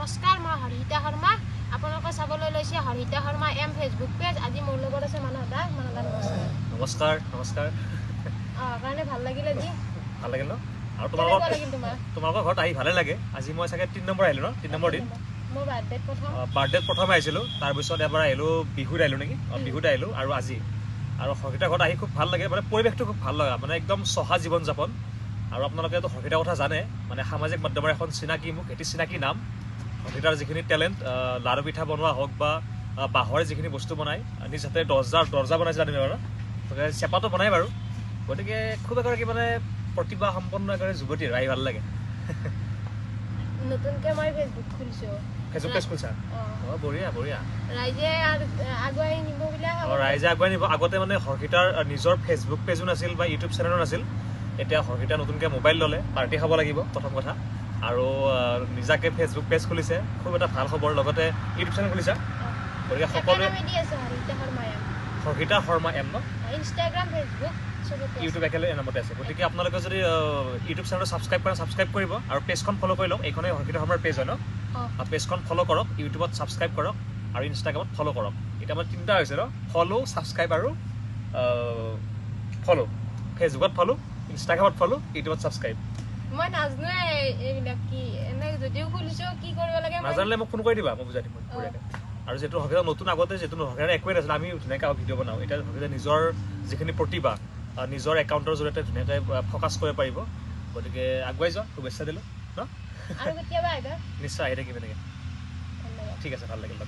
নমস্কাৰ মই হৰিতা শৰ্মা আপোনালোকে চাবলৈ লৈছে Harita Sharma M Facebook page আজি মোৰ লগত আছে মানদা নমস্কাৰ কাৰণে ভাল লাগিল আজি ভাল লাগিল ন আৰু তোমালোকৰ ঘৰত আহি ভালে লাগে আজি মই চাগে 3 নম্বৰ আহিলো ন 3 নম্বৰ দিন মোৰ বাৰ্থডে প্ৰথম আহিছিলো তাৰ পিছত এবাৰ আহিলো বিহুত আহিলো নেকি বিহুত আহিলো আৰু আজি আৰু হৰিতা ঘৰত আহি খুব ভাল লাগে মানে পৰিৱেশটো খুব ভাল লগা মানে একদম সহজ জীৱন যাপন আৰু আপোনালোকে তো হৰিতাৰ কথা জানে মানে সামাজিক মাধ্যমৰ এখন চিনাকি মুখ এটি চিনাকি নাম হৰিতাৰ যিখিনি টেলেণ্ট লাৰু পিঠা বনোৱা হওক বা বাঁহৰ যিখিনি বস্তু বনাই নিজ হাতে দৰ্জা বনাইছে জানিব বাৰু চেপাটো বনাই বাৰু গতিকে খুব এগৰাকী মানে প্ৰতিভা সম্পন্ন এগৰাকী যুৱতী আহি ভাল লাগে নতুনকৈ মই ফেচবুক খুলিছো ফেচবুক পেজ খুলিছা বঢ়িয়া বঢ়িয়া ৰাইজে আগুৱাই নিব বুলি ৰাইজে আগুৱাই নিব আগতে মানে হৰিতাৰ নিজৰ ফেচবুক পেজো নাছিল বা ইউটিউব চেনেলো নাছিল এতিয়া হৰিতা নতুনকৈ মোবাইল ল'লে পাৰ্টি খাব লাগিব প্ৰথম কথা আৰু নিজাকে ফেচবুক পেজ খুলিছে খুব এটা ভাল খবৰ লগতে ইউটিউব চেনেল খুলিছা গতিকে সকলোৱে হৰিতা শৰ্মা এম ন ইনষ্টাগ্ৰাম ফেচবুক ইউটিউব একেলগে নামতে আছে গতিকে আপোনালোকে যদি ইউটিউব চেনেলটো ছাবস্ক্ৰাইব কৰিব আৰু পেজখন ফ'ল' কৰি লওক এইখনে হৰিতা শৰ্মাৰ পেজ হয় ন পেজখন ফ'ল' কৰক ইউটিউবত ছাবস্ক্ৰাইব কৰক আৰু ইনষ্টাগ্ৰামত ফ'ল' কৰক এতিয়া আমাৰ তিনিটা হৈছে ন ফ'ল' ছাবস্ক্ৰাইব আৰু ফ'ল' ফেচবুকত ফ'ল' ইনষ্টাগ্ৰামত ফ'ল' ইউটিউবত ছাবস্ক্ৰাইব মই নাজানো এইবিলাক কি এনে যদিও খুলিছো কি কৰিব লাগে নাজানিলে মোক ফোন কৰি দিবা মই বুজাই দিম বঢ়িয়াকৈ আৰু যিহেতু হৰিতা নতুন আগতে যিহেতু হৰিতাৰ একোৱে নাছিলে আমি ধুনীয়াকৈ ভিডিঅ' বনাওঁ এতিয়া হৰিতা নিজৰ যিখিনি প্ৰতিভা নিজৰ একাউণ্টৰ জৰিয়তে ধুনীয়াকৈ ফ'কাছ কৰিব পাৰিব গতিকে আগুৱাই যোৱা শুভেচ্ছা দিলোঁ ন আৰু কেতিয়াবা আহিবা নিশ্চয় আহি থাকিম এনেকৈ ঠিক আছে ভাল লাগিল